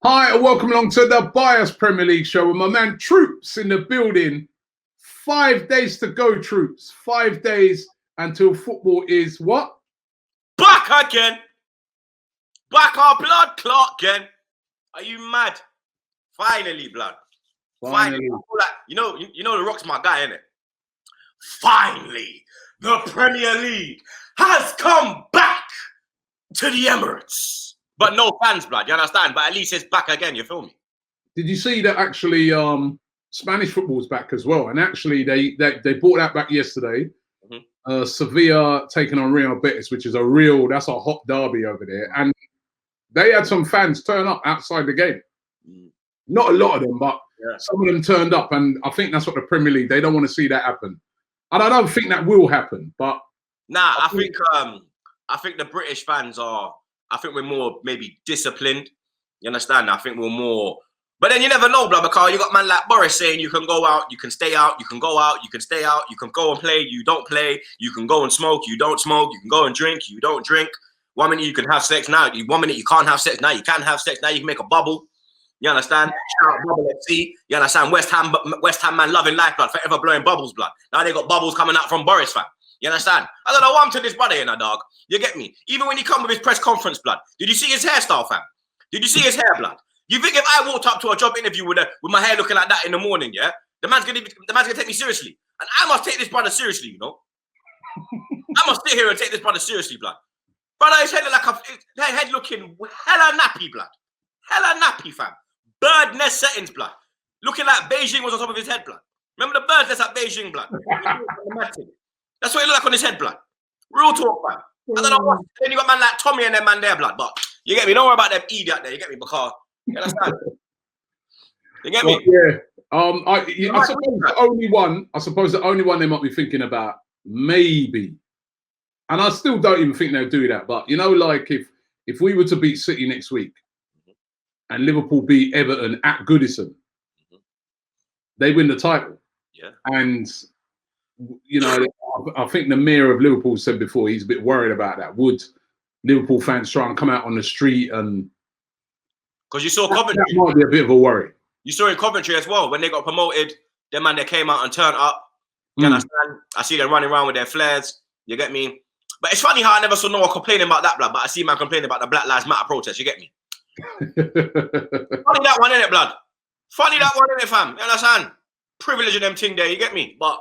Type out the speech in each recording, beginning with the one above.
Hi, and welcome along to the Bias Premier League show with my man Troopz in the building. 5 days to go, Troopz. 5 days until football is what? Back again. Back our blood clot again. Are you mad? Finally, blood. Finally. You know the Rock's my guy, innit? Finally, the Premier League has come back to the Emirates. But no fans, blood, you understand? But at least it's back again, you feel me? Did you see that actually Spanish football's back as well? And actually they brought that back yesterday. Mm-hmm. Sevilla taking on Real Betis, which is that's a hot derby over there. And they had some fans turn up outside the game. Mm. Not a lot of them, but some of them turned up. And I think that's what the Premier League, they don't want to see that happen. And I don't think that will happen, but I think the British fans are, I think we're more maybe disciplined. You understand? I think we're more, but then you never know, blah, because you got man like Boris saying you can go out, you can stay out, you can go out, you can stay out, you can go and play, you don't play, you can go and smoke, you don't smoke, you can go and drink, you don't drink. 1 minute you can have sex now, 1 minute you can't have sex now, you can have sex now, you can make a bubble. You understand? Shout out Bubble FC. You understand? West Ham man loving life, blood, forever blowing bubbles, blood. Now they got bubbles coming out from Boris, fam. You understand? I don't know what I'm to this brother in a dog. You get me? Even when he come with his press conference, blood. Did you see his hairstyle, fam? Did you see his hair, blood? You think if I walked up to a job interview with my hair looking like that in the morning, yeah, the man's gonna take me seriously, and I must take this brother seriously, you know. I must sit here and take this brother seriously, blood. Brother, his head head looking hella nappy, blood. Hella nappy, fam. Bird nest settings, blood. Looking like Beijing was on top of his head, blood. Remember the bird nest at Beijing, blood? That's what it looked like on his head, blood. Real talk, man. I don't know what. Then you got man like Tommy and them man there, blood. But you get me? Don't worry about them idiot there. You get me? Because you understand? You get me? Yeah. I suppose the only one they might be thinking about, maybe. And I still don't even think they'll do that. But you know, like if we were to beat City next week and Liverpool beat Everton at Goodison, they win the title. Yeah. And you know, I think the mayor of Liverpool said before he's a bit worried about that. Would Liverpool fans try and come out on the street and? Because you saw Coventry. That might be a bit of a worry. You saw in Coventry as well when they got promoted. Them man, they came out and turned up. You understand? I see them running around with their flares. You get me? But it's funny how I never saw no one complaining about that, blood. But I see man complaining about the Black Lives Matter protest. You get me? Funny that one, innit, blood? Funny that one, innit, fam? You understand? Privilege of them thing there. You get me? But.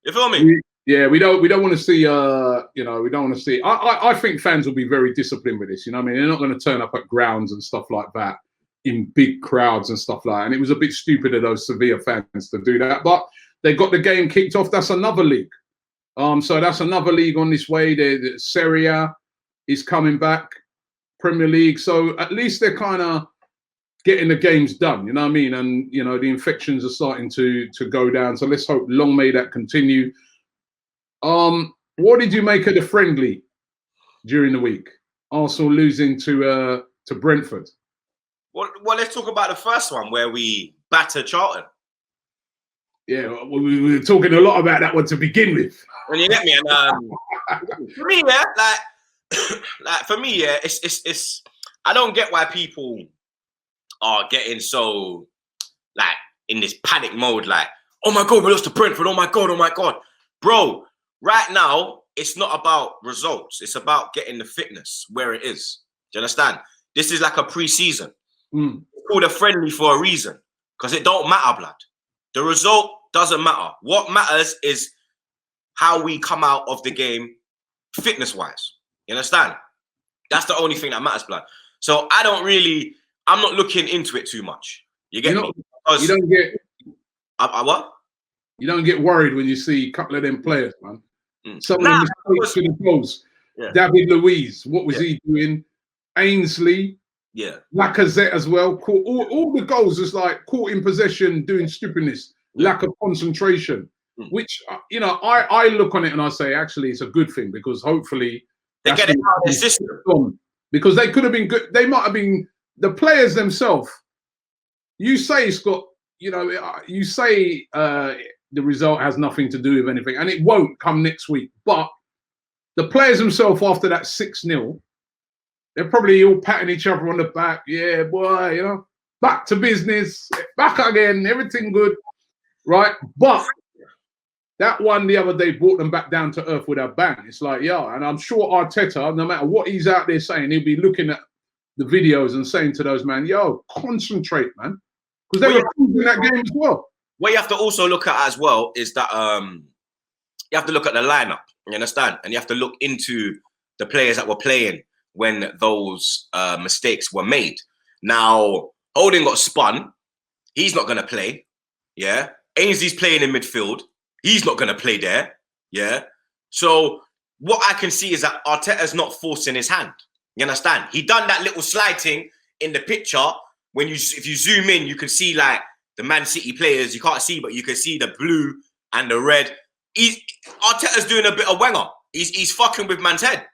You feel me? We don't want to see we don't want to see. I think fans will be very disciplined with this. You know what I mean? They're not going to turn up at grounds and stuff like that in big crowds and stuff like that. And it was a bit stupid of those Sevilla fans to do that. But they got the game kicked off. That's another league. So that's another league on this way. The Serie A is coming back, Premier League. So at least they're kind of getting the games done, you know what I mean? And, you know, the infections are starting to go down. So let's hope long may that continue. What did you make of the friendly during the week? Arsenal losing to Brentford. Well, let's talk about the first one where we battered Charlton. Yeah, we were talking a lot about that one to begin with. And you get me? And for me, yeah, like for me, yeah, it's I don't get why people are getting so like in this panic mode, like, oh my god, we lost to Brentford, oh my god. Bro, right now, it's not about results. It's about getting the fitness where it is. Do you understand? This is like a pre-season. It's called a friendly for a reason. Because it don't matter, blood. The result doesn't matter. What matters is how we come out of the game fitness-wise. You understand? That's the only thing that matters, blood. So I'm not looking into it too much. You get me? Because you don't get what? You don't get worried when you see a couple of them players, man. Some of them mistakes to the goals. Yeah. David Luiz, what was he doing? Ainsley, Lacazette as well. All the goals is like caught in possession, doing stupidness, lack of concentration. Which you know, I look on it and I say actually it's a good thing because hopefully they get it out of the system. Because they could have been good. They might have been. The players themselves, you say, Scott, you know, you say the result has nothing to do with anything, and it won't come next week. But the players themselves, after that 6-0, They're probably all patting each other on the back. Yeah, boy, you know, back to business, back again, everything good, right? But that one the other day brought them back down to earth with a bang. It's like, yeah, and I'm sure Arteta, no matter what he's out there saying, he'll be looking at the videos and saying to those man, yo, concentrate, man. Because they were in that game as well. What you have to also look at as well is that you have to look at the lineup, you understand? And you have to look into the players that were playing when those mistakes were made. Now, Holding got spun. He's not going to play, yeah? Ainsley's playing in midfield. He's not going to play there, yeah? So what I can see is that Arteta's not forcing his hand. You understand? He done that little slide thing in the picture. If you zoom in, you can see like the Man City players. You can't see, but you can see the blue and the red. Arteta's doing a bit of Wenger. He's fucking with man's head.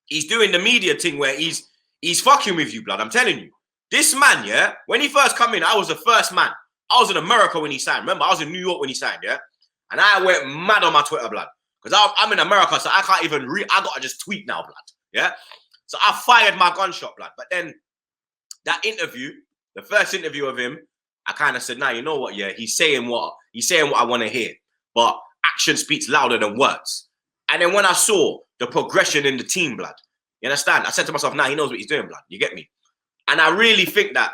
He's doing the media thing where he's fucking with you, blood. I'm telling you. This man, yeah, when he first come in, I was the first man. I was in America when he signed. Remember, I was in New York when he signed, yeah? And I went mad on my Twitter, blood. Because I'm in America, so I can't even read. I got to just tweet now, blood. Yeah? So I fired my gunshot, blood. But then that interview, the first interview of him, I kind of said, nah, you know what, yeah? He's saying what I want to hear. But action speaks louder than words. And then when I saw the progression in the team, blood, you understand? I said to myself, nah, he knows what he's doing, blood. You get me? And I really think that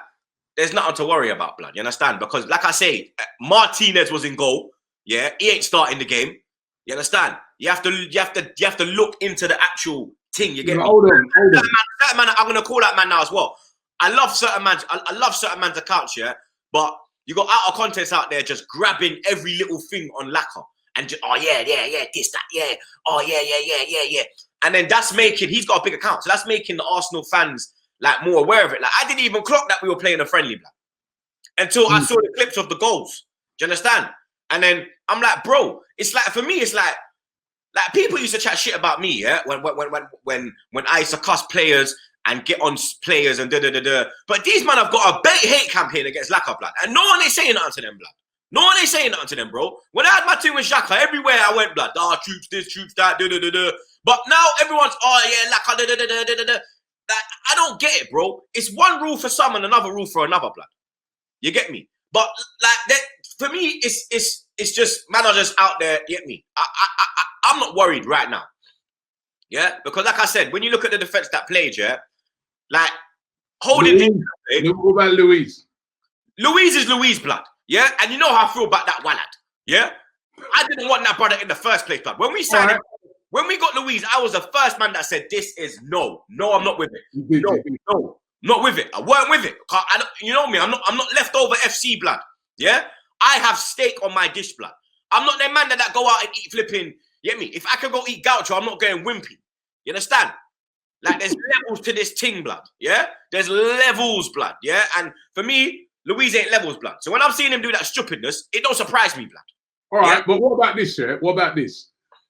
there's nothing to worry about, blood. You understand? Because like I say, Martinez was in goal. Yeah, he ain't starting the game. You understand? You have to look into the actual thing. You get me? Hold on. Certain man, I'm gonna call that man now as well. I love certain man. I love certain man's accounts, yeah. But you got out of context out there just grabbing every little thing on Lacquer and just, oh yeah, this, that, yeah, oh yeah. And then that's making, he's got a big account, so that's making the Arsenal fans like more aware of it. Like I didn't even clock that we were playing a friendly, blood, until I saw the clips of the goals. Do you understand? And then I'm like, bro, it's like, for me, it's like people used to chat shit about me, yeah, when I used to cuss players and get on players and da. But these men have got a hate campaign against Lacquer, blood, and no one ain't saying nothing to them, blood. No one ain't saying nothing to them, bro. When I had my team with Xhaka, everywhere I went, blood, Troopz this, Troopz that, da. But now everyone's, oh yeah, Lacquer, da. Like, I don't get it, bro. It's one rule for some and another rule for another, blood. You get me? But like that, for me, it's just man are just out there. You get me? I'm not worried right now. Yeah, because like I said, when you look at the defense that played, yeah, like Holding. What about Louise? Louise is Louise, blood. Yeah, and you know how I feel about that Wallad. Yeah, I didn't want that brother in the first place, blood. When we signed him, when we got Louise, I was the first man that said, "This is no, I'm not with it. No, not with it. I weren't with it. You know me. I'm not leftover FC, blood. Yeah, I have steak on my dish, blood. I'm not that man that go out and eat flipping. You get me? If I can go eat gaucho, I'm not going wimpy. You understand? Like there's levels to this thing, blood. Yeah, there's levels, blood. Yeah, and for me, Louise ain't levels, blood. So when I'm seeing him do that stupidness, it don't surprise me, blood. All right, but what about this, yeah? What about this?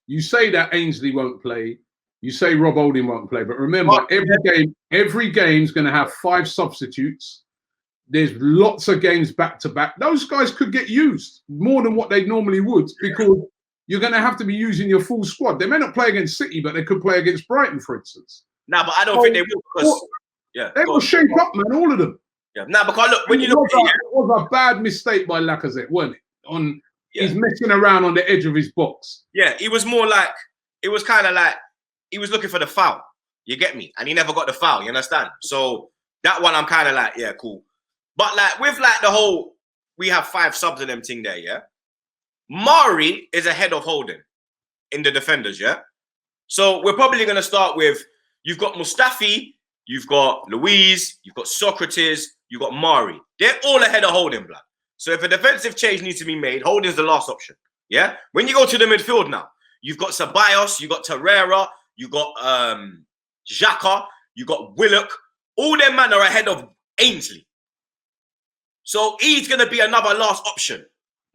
You say that Ainsley won't play. You say Rob Holding won't play. But remember, every game's going to have 5 substitutes. There's lots of games back to back. Those guys could get used more than what they normally would because you're going to have to be using your full squad. They may not play against City, but they could play against Brighton, for instance. Nah, but I don't think they will because they will shape up, man. All of them. Yeah. Nah, because look, when you look at it, was a bad mistake by Lacazette, wasn't it? He's messing around on the edge of his box. Yeah, it was more like, it was kind of like, he was looking for the foul. You get me? And he never got the foul, you understand? So that one, I'm kind of like, yeah, cool. But like, with like the whole, we have 5 subs in them thing there, yeah? Mari is ahead of Holding in the defenders, yeah? So we're probably going to start with, you've got Mustafi, you've got Louise, you've got Socrates, you've got Mari. They're all ahead of Holding, blood. So if a defensive change needs to be made, Holding's the last option. Yeah. When you go to the midfield now, you've got Ceballos, you got Torreira, you got Xhaka, you got Willock. All them men are ahead of Ainsley. So he's gonna be another last option.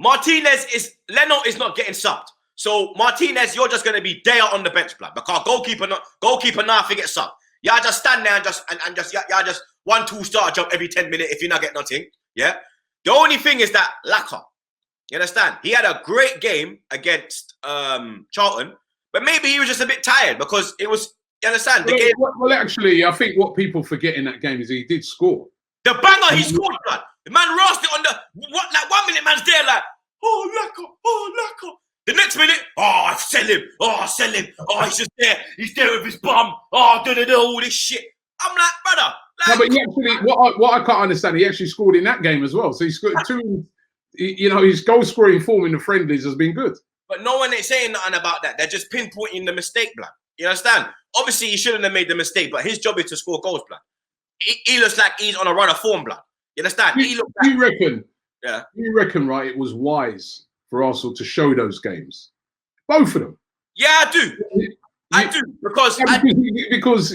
Leno is not getting subbed. So Martinez, you're just gonna be there on the bench, blood, because goalkeeper now forget sub. Y'all just stand there and just 1-2 star jump every 10 minutes if you're not getting nothing. Yeah. The only thing is that Lacquer, you understand? He had a great game against Charlton, but maybe he was just a bit tired because it was You understand? The Well, game, well, actually, I think what people forget in that game is he did score. the banger he scored, blood. The man roused it on the what? Like 1 minute, man's there, like, oh lacquer, oh lacquer. The next minute, oh sell him, oh sell him, oh he's just there, he's there with his bum, oh all this shit. I'm like, brother. Like, No, but he actually, what I can't understand, he actually scored in that game as well. So he scored two. You know, his goal scoring form in the friendlies has been good. But no one ain't saying nothing about that. They're just pinpointing the mistake, blood. You understand? Obviously, he shouldn't have made the mistake, but his job is to score goals, blood. He looks like he's on a run of form, blood. You understand? You reckon? Yeah. You reckon, right? It was wise for Arsenal to show those games, both of them. Yeah, I do. I do because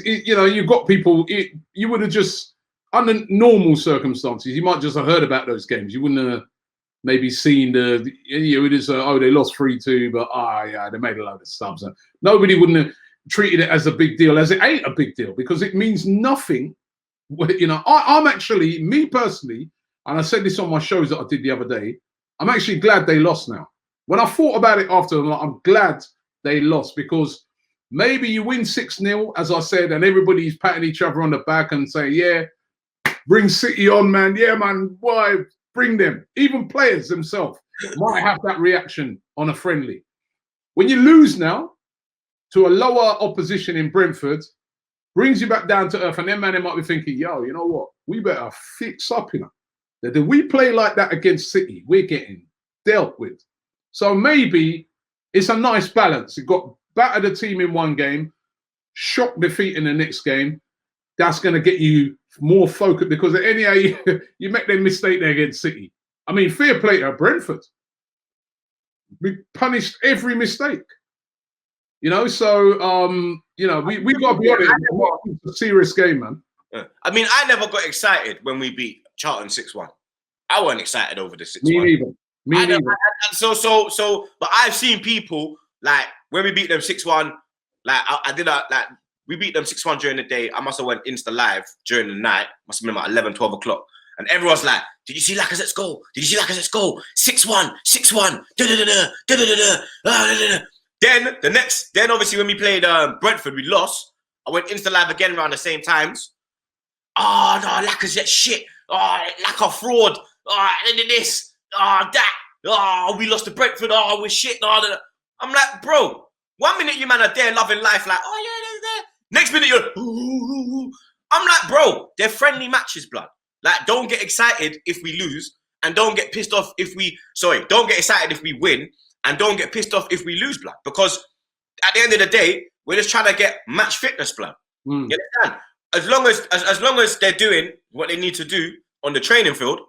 you know, you've got people. You would have just under normal circumstances, you might just have heard about those games. You wouldn't have maybe seen you would just oh, they lost 3-2, but yeah, they made a load of subs. Nobody wouldn't have treated it as a big deal, as it ain't a big deal, because it means nothing. You know, I'm actually, me personally, and I said this on my shows that I did the other day, I'm actually glad they lost now. When I thought about it after, I'm glad they lost, because maybe you win 6-0, as I said, and everybody's patting each other on the back and saying, yeah, bring City on, man. Yeah, man, why? Bring them. Even players themselves might have that reaction on a friendly. When you lose now to a lower opposition in Brentford, brings you back down to earth, and then man, they might be thinking, yo, you know what? We better fix up, you know. That if we play like that against City, we're getting dealt with. So maybe it's a nice balance. It got battered a team in one game, shock defeat in the next game. That's going to get you more focused, because anyhow, you make that mistake there against City. I mean, fair play to Brentford. We punished every mistake. You know, so, you know, we got to be honest. It's a serious game, man. I mean, I never got excited when we beat Charlton 6-1. I wasn't excited over the 6-1. Me neither. Me neither. But I've seen people, like, when we beat them 6-1, like, we beat them 6-1 during the day. I must have went Insta live during the night. Must have been about 11, 12 o'clock. And everyone's like, did you see Lacazette's goal? Did you see Lacazette's goal? 6-1, 6-1, Then obviously when we played Brentford, we lost. I went Insta live again around the same times. Oh, no, Lacazette shit. Oh, Lacazette fraud. Oh, this. Oh, that. Oh, we lost to Brentford. Oh, we're shit. Oh, I'm like, bro, 1 minute you man are there loving life, like, oh, yeah, they're there. Next minute you're, ooh. I'm like, bro, they're friendly matches, blood. Like, don't get excited if we lose, and don't get pissed off don't get excited if we win, and don't get pissed off if we lose, blood. Because at the end of the day, we're just trying to get match fitness, blood. You understand? As long as they're doing what they need to do on the training field,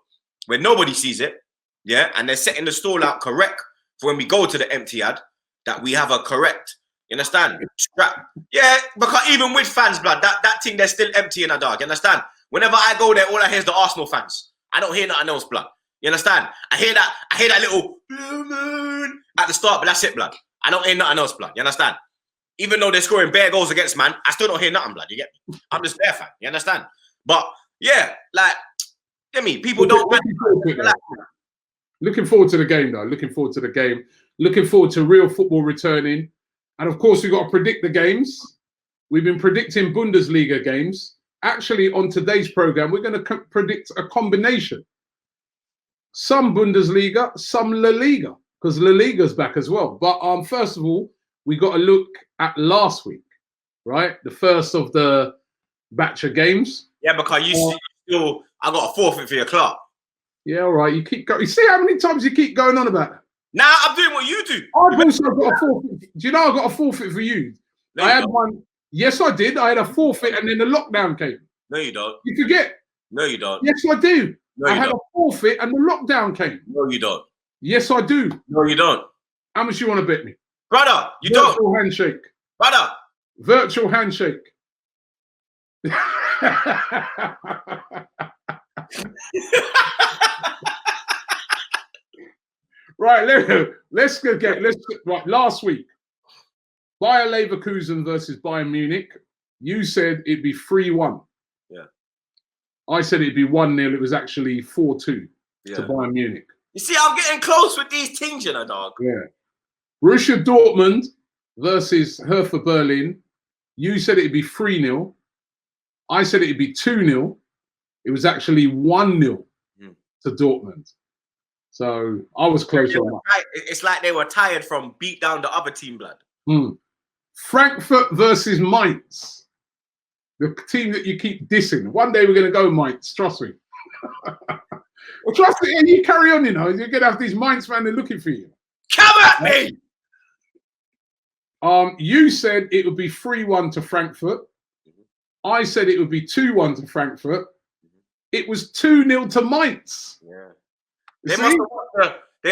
where nobody sees it, yeah, and they're setting the stall out correct for when we go to the empty ad, that we have a correct, you understand? Scrap. Yeah, because even with fans, blood, that thing, they're still empty in a dog, you understand? Whenever I go there, all I hear is the Arsenal fans. I don't hear nothing else, blood. You understand? I hear that little at the start, but that's it, blood. I don't hear nothing else, blood. You understand? Even though they're scoring bare goals against man, I still don't hear nothing, blood. You get me? I'm just bare fan. You understand? But yeah, like, get me. People don't. Looking forward to the game, though. Looking forward to the game. Looking forward to real football returning. And of course, we've got to predict the games. We've been predicting Bundesliga games. Actually, on today's program, we're going to predict a combination. Some Bundesliga, some La Liga, because La Liga's back as well. But first of all, we got to look at last week, right? The first of the batch of games. Yeah, because I got a forfeit for your club. Yeah, all right. You keep going. You see how many times you keep going on about that? Nah, I'm doing what you do. I've also got a forfeit. Do you know I got a forfeit for you? No, I had one. Yes, I did. I had a forfeit, and then the lockdown came. No, you don't. You forget. No, you don't. Yes, I do. No, I had a forfeit, and the lockdown came. No, you don't. Yes, I do. No, you don't. How much you want to bet me? Brother, you Virtual don't. handshake. Brother. Virtual handshake. Right, let's get right. Last week, Bayer Leverkusen versus Bayern Munich. You said it'd be 3-1. Yeah. I said it'd be 1-0. It was actually 4-2 to Bayern Munich. You see, I'm getting close with these things, you know, dog. Yeah. Borussia Dortmund versus Hertha Berlin. You said it'd be 3-0. I said it'd be 2-0. It was actually 1-0 to Dortmund. So I was close on that. It's like they were tired from beat down the other team, blood. Frankfurt versus Mainz. The team that you keep dissing. One day we're going to go Mainz, trust me. Well, trust me, and you carry on, you know. You're going to have these Mainz fans looking for you. Come at me! You said it would be 3-1 to Frankfurt. I said it would be 2-1 to Frankfurt. It was 2-0 to Mainz. Yeah. They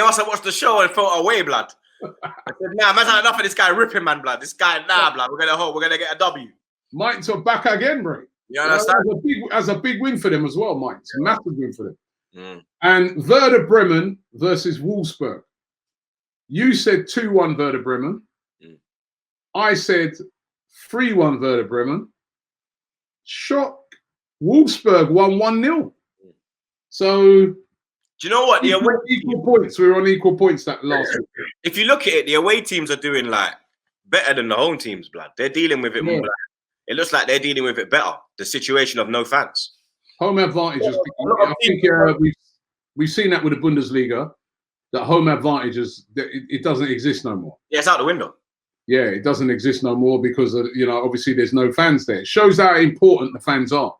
must have watched the show and felt away, blood. I said, nah, man's had enough of this guy ripping, man, blood. This guy, blood. We're gonna get a W. Mainz are back again, bro. You understand? As a big win for them as well, Mainz. Massive win for them. And Werder Bremen versus Wolfsburg. You said 2-1 Werder Bremen. I said 3-1 Werder Bremen. Shock. Wolfsburg won 1-0. So, do you know what? Equal points. We were on equal points that last week. If you look at it, the away teams are doing like better than the home teams, blood. They're dealing with it more. Blood. It looks like they're dealing with it better. The situation of no fans. Home advantage. I think we've seen that with the Bundesliga. That home advantage it doesn't exist no more. Yeah, it's out the window. Yeah, it doesn't exist no more because obviously there's no fans there. It shows how important the fans are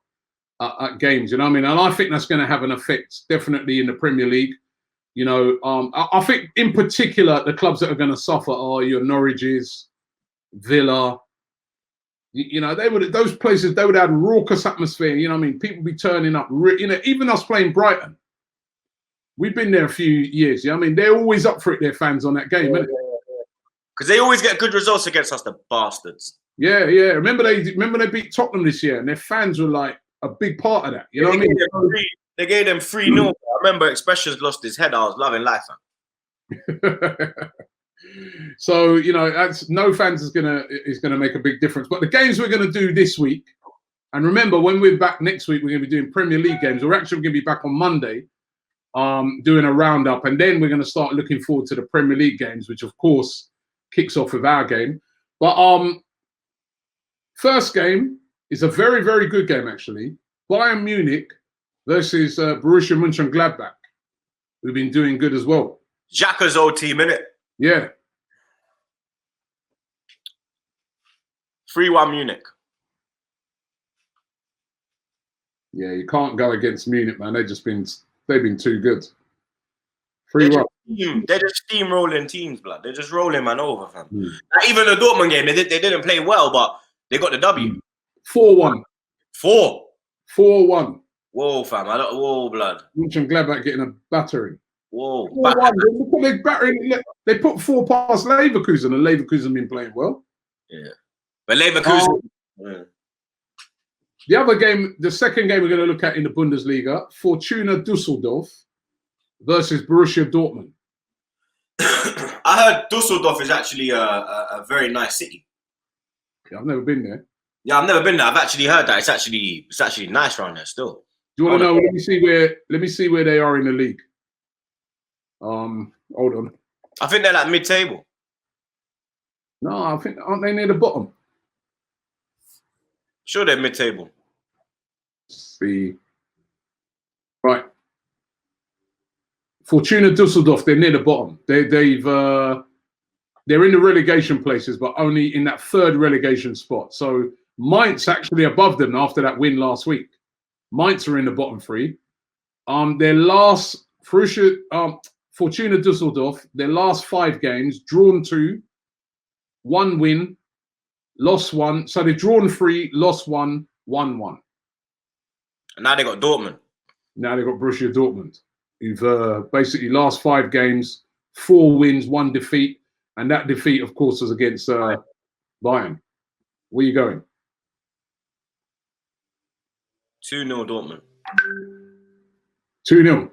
at games. You know what I mean? And I think that's going to have an effect definitely in the Premier League. You know, I think in particular the clubs that are going to suffer are your Norwiches, Villa. You know, those places they would have raucous atmosphere. You know what I mean? People be turning up. You know, even us playing Brighton. We've been there a few years. You know what I mean? They're always up for it, their fans on that game, isn't it? Because they always get good results against us, the bastards. Yeah. Remember they beat Tottenham this year, and their fans were like a big part of that. You know what I mean? They gave them 3-0. I remember Expressions lost his head. I was loving life, man. So that's no fans is gonna make a big difference. But the games we're gonna do this week, and remember when we're back next week, we're gonna be doing Premier League games. We're actually gonna be back on Monday, doing a roundup, and then we're gonna start looking forward to the Premier League games, which of course kicks off with our game. But first game is a very, very good game actually. Bayern Munich versus Borussia Mönchengladbach, who've been doing good as well. Xhaka's old team, innit? Yeah. 3-1 Munich. Yeah, you can't go against Munich, man. They've been too good. 3-1. They're just steamrolling teams, blood. They're just rolling man over, fam. Like, even the Dortmund game, they didn't play well, but they got the W. 4-1. 4-1. Whoa, fam. Whoa, blood. Mönchengladbach getting a battering. Whoa. 4-1. They put 4 past Leverkusen, and Leverkusen been playing well. Yeah. But Leverkusen. The other game, the second game we're going to look at in the Bundesliga, Fortuna Düsseldorf versus Borussia Dortmund. I heard Dusseldorf is actually a very nice city. Yeah, I've never been there. Yeah, I've never been there. I've actually heard that it's actually nice around there still. Do you want to know? Let me see where they are in the league. Hold on. I think they're like mid-table. No, I think aren't they near the bottom? Sure, they're mid-table. Let's see. Right. Fortuna Düsseldorf, they're near the bottom. They're in the relegation places, but only in that third relegation spot. So Mainz actually above them after that win last week. Mainz are in the bottom 3. Their last Fortuna Düsseldorf, their last 5 games, drawn 2, 1 win, lost 1. So they've drawn 3, lost 1, won 1. And now they got Dortmund. Now they've got Borussia Dortmund, who've basically last 5 games, 4 wins, 1 defeat. And that defeat, of course, was against Bayern. Where are you going? 2-0 Dortmund. 2-0.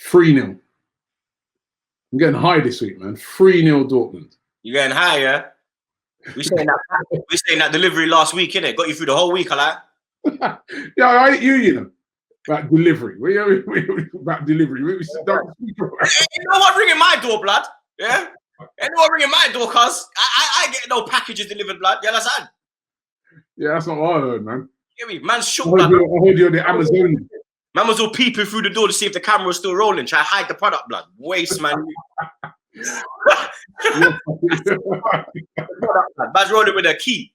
3-0. I'm getting high this week, man. 3-0 Dortmund. You getting high, yeah? We saying that delivery last week, innit? Got you through the whole week, I like. Yeah, I hate you know. About delivery. About delivery. You know what? Ringing my door, blood. Yeah? Anyone ringing my door, cuz I get no packages delivered, blood. You understand? Yeah, that's not what I heard, man. Hear me? Man's shook, I blood. heard you on the Amazon. Man was all peeping through the door to see if the camera was still rolling, try to hide the product, blood. Waste, man. Man's rolling with a key.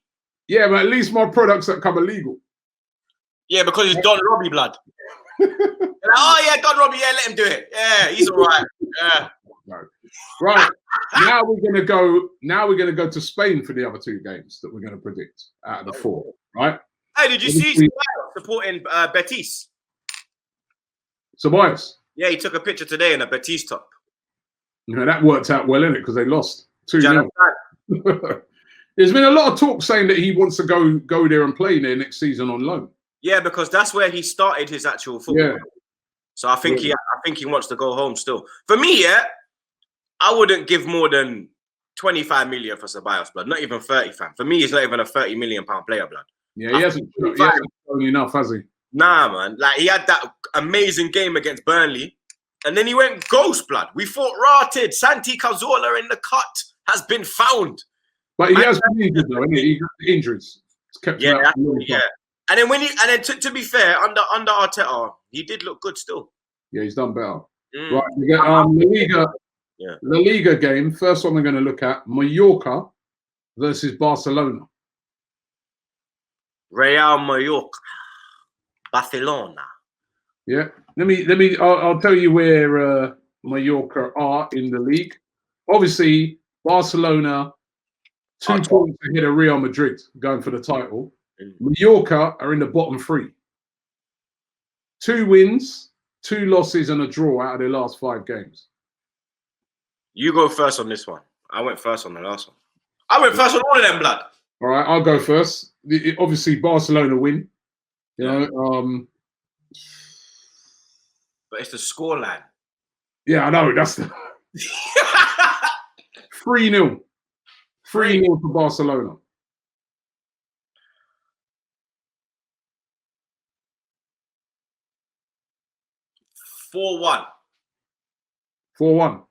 Yeah, but at least my products that come illegal. Yeah, because it's Don Robbie, blood. Like, oh yeah, Don Robbie, yeah, let him do it. Yeah, he's all right. Yeah. Right. Now we're gonna go to Spain for the other two games that we're gonna predict out of the four. Right. Hey, did you see supporting Betis? Ceballos. Yeah, he took a picture today in a Betis top. You know, that worked out well, innit? Because they lost 2-0. There's been a lot of talk saying that he wants to go there and play there next season on loan. Yeah, because that's where he started his actual football. Yeah. So I think he wants to go home still. For me, yeah, I wouldn't give more than 25 million for Ceballos, blood. Not even 30, fam. For me, he's not even a 30 million pound player, blood. Yeah, he hasn't shown enough, has he? Nah, man. Like, he had that amazing game against Burnley, and then he went ghost, blood. We fought rotted. Santi Cazorla in the cut has been found. But he has been injured, though, hasn't he? He's got injuries. It's kept him out. Yeah. And then to be fair, under Arteta, he did look good still. Yeah, he's done better. Right, we get the Liga game. First one we're going to look at: Mallorca versus Barcelona. Real Mallorca, Barcelona. Yeah, let me. I'll tell you where Mallorca are in the league. Obviously, Barcelona 2 points ahead of Real Madrid, going for the title. Mallorca are in the bottom three. 2 wins, 2 losses, and a draw out of their last 5 games. You go first on this one. I went first on the last one. I went first on all of them, blood. All right, I'll go first. Obviously, Barcelona win. You know, but it's the scoreline. Yeah, I know. That's the 3-0. 3-0 for Barcelona. 4-1. 4-1.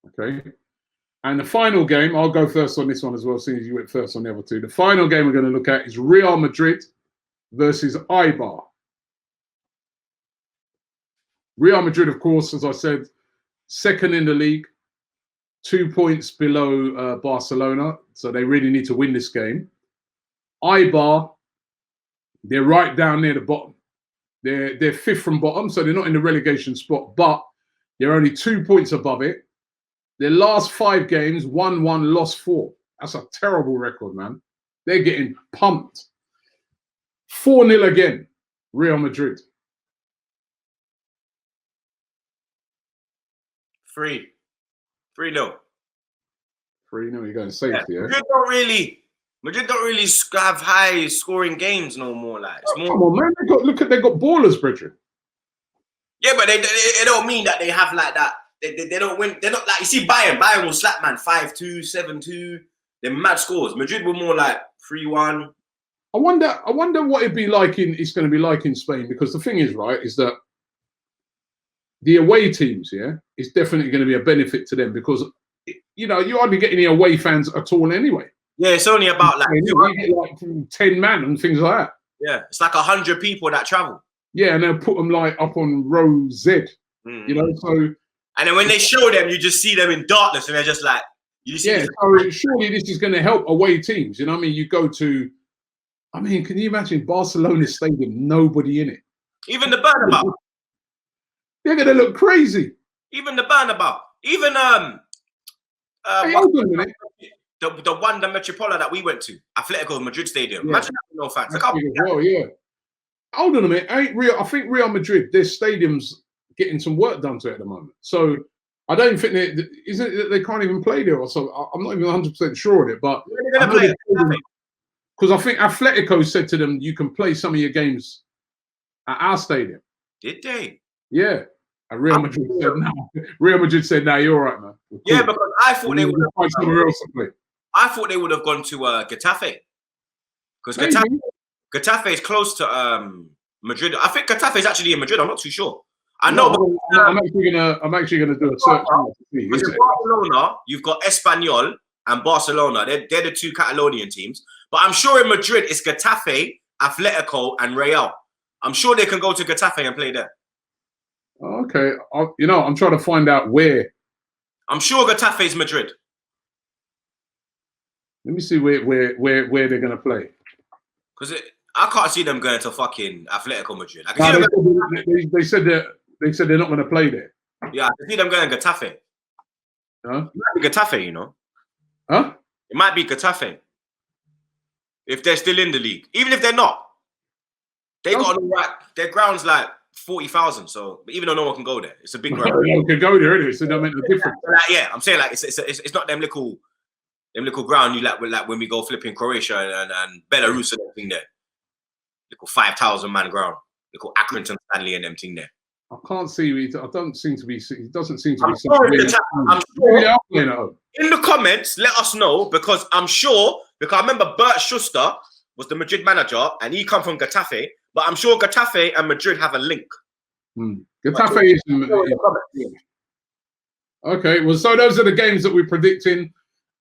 Okay. And the final game, I'll go first on this one as well, seeing as you went first on the other 2. The final game we're going to look at is Real Madrid versus Eibar. Real Madrid, of course, as I said, second in the league, 2 points below Barcelona, so they really need to win this game. Eibar, they're right down near the bottom. They're 5th from bottom, so they're not in the relegation spot, but they're only 2 points above it. Their last 5 games, 1-1, lost 4. That's a terrible record, man. They're getting pumped. 4-0 again, Real Madrid. 3-0. 3-0, you're going safety, yeah? Madrid don't really have high scoring games no more. Like, it's more. Come on, man. They got ballers, Bridget. Yeah, but it don't mean that they have like that. They don't win. They're not like, you see, Bayern will slap, man, 5-2, 7-2. They're mad scores. Madrid were more like 3-1. I wonder what it's going to be like in Spain, because the thing is, right, is that the away teams, yeah, is definitely going to be a benefit to them, because you know you hardly get any away fans at all anyway. Yeah, it's only about like 10 man and things like that. Yeah, it's like 100 people that travel. Yeah, and they'll put them like up on row Z. You know, so. And then when they show them, you just see them in darkness, and they're just like, you just see. Yeah, so surely this is going to help away teams. You know what I mean? You go to, I mean, can you imagine Barcelona Stadium, nobody in it? Even the Bernabeu. They're going to look crazy. Even the Bernabeu. Even hey, hold on a minute. The Wanda Metropola that we went to, Atletico Madrid Stadium. Yeah. Imagine having no fans. Well, yeah. Hold on a minute. I think Real Madrid, their stadium's getting some work done to it at the moment. So I don't think they can't even play there or so. I'm not even 100% sure on it, but because I think Atletico said to them, you can play some of your games at our stadium. Did they? Yeah. And Real Madrid said no. Real Madrid said, no, you're all right, man. Cool. Yeah, because I thought they would find somewhere else to play. I thought they would have gone to Getafe. Because Getafe is close to Madrid. I think Getafe is actually in Madrid. I'm not too sure. I know. I'm actually gonna do a search. Because in Barcelona, you've got Espanyol and Barcelona. They're the two Catalonian teams. But I'm sure in Madrid it's Getafe, Atletico, and Real. I'm sure they can go to Getafe and play there. Okay, I'm trying to find out where. I'm sure Getafe is Madrid. Let me see where they're gonna play. Because I can't see them going to fucking Atletico Madrid. They said they're not gonna play there. Yeah, I can see them going to Getafe. Huh? It might be Getafe, you know. Huh? It might be Getafe. If they're still in the league. Even if they're not. They got all right. Their ground's like 40,000. So even though no one can go there, it's a big ground. No one can go there, anyway, so that makes no difference. Yeah, I'm saying like it's not them little ground you like when we go flipping Croatia and Belarus and everything there. Little 5,000 man ground. Little Accrington Stanley and them thing there. I can't see. It doesn't seem to be. I'm sure in the comments, let us know because I'm sure. Because I remember Bert Schuster was the Madrid manager and he come from Getafe. But I'm sure Getafe and Madrid have a link. Getafe is. Okay, well, so those are the games that we're predicting.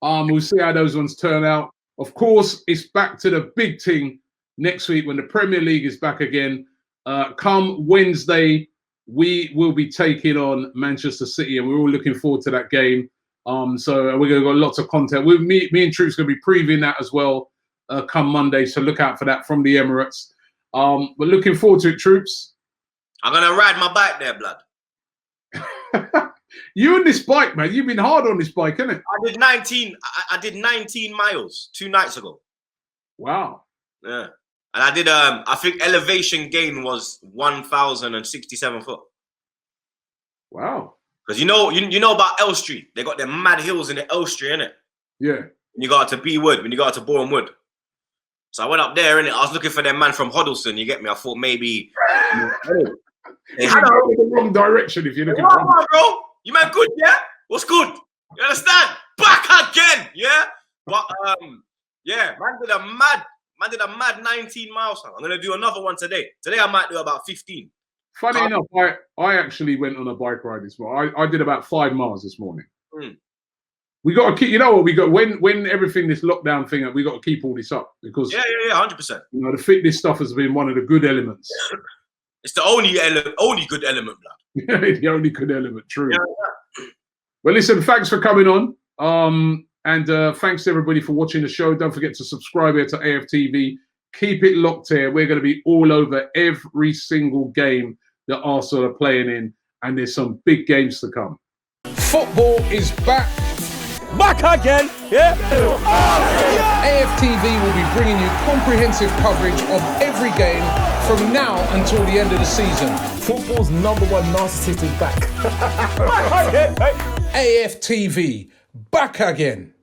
We'll see how those ones turn out. Of course, it's back to the big thing next week when the Premier League is back again. Come Wednesday, we will be taking on Manchester City, and we're all looking forward to that game. So we're going to got lots of content. Me and Troopz going to be previewing that as well come Monday. So look out for that from the Emirates. But looking forward to it, Troopz. I'm going to ride my bike there, blood. You and this bike, man. You've been hard on this bike, isn't it? I did 19 miles 2 nights ago. Wow. Yeah. And I did, I think elevation gain was 1,067 foot. Wow. Because you know about L Street. They got them mad hills in the L Street, innit? Yeah. When you got to B Wood, when you got to Boreham Wood. So I went up there, innit? I was looking for them man from Huddleston, you get me? I thought maybe... They had in the wrong direction if you're looking for them. Bro. You man good, yeah? What's good? You understand? Back again, yeah? But, yeah, man did a mad 19 miles. I'm going to do another one today. Today I might do about 15. Funny enough, I actually went on a bike ride this morning. I did about 5 miles this morning. We got to keep, you know what, we got, when everything, this lockdown thing, we got to keep all this up because... Yeah, 100%. You know, the fitness stuff has been one of the good elements. It's the only good element, blood. The only good element, true. Yeah. Well, listen, thanks for coming on. And thanks to everybody for watching the show. Don't forget to subscribe here to AFTV. Keep it locked here. We're going to be all over every single game that Arsenal are playing in. And there's some big games to come. Football is back. Back again, yeah? AFTV will be bringing you comprehensive coverage of every game from now until the end of the season. Football's #1 narcissist is back. AFTV, back again.